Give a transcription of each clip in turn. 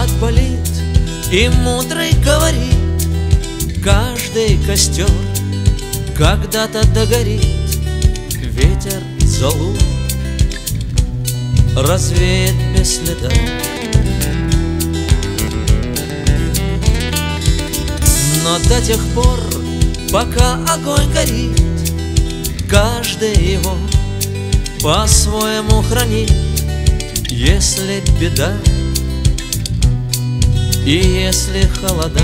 отболит, и мудрый говорит: каждый костер когда-то догорит. Ветер золу развеет без следа. Но до тех пор, пока огонь горит, каждый его по-своему хранит. Если беда и если холода,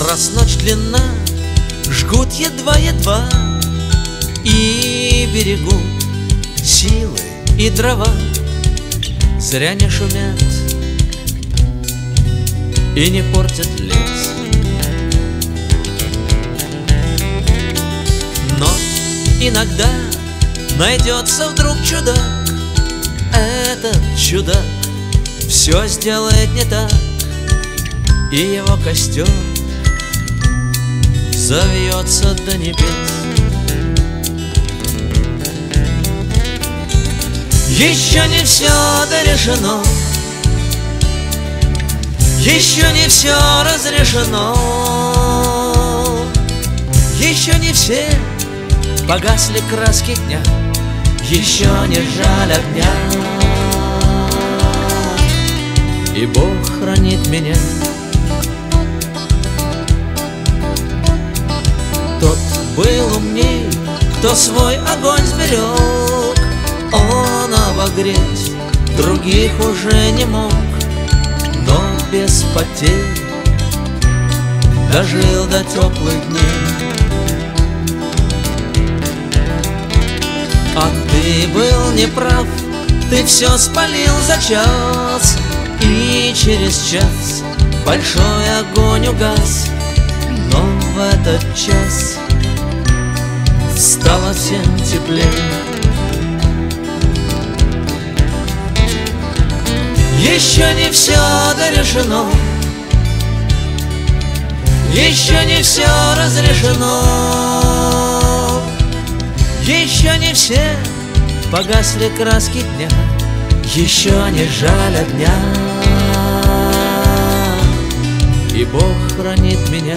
раз ночь длинна, жгут едва-едва и берегут силы и дрова. Зря не шумят и не портят лес. Но иногда найдется вдруг чудак. Этот чудак все сделает не так, и его костер завьется до небес. Еще не все дорешено, еще не все разрешено, еще не все погасли краски дня, еще не жаль огня, и Бог хранит меня. Тот был умней, кто свой огонь сберег, он обогреть других уже не мог, но без потерь дожил до теплых дней. А ты был неправ, ты все спалил за час, и через час большой огонь угас. Но в этот час стало всем теплее. Еще не все дорешено, еще не все разрешено, еще не все погасли краски дня, еще не жаль огня, и Бог хранит меня.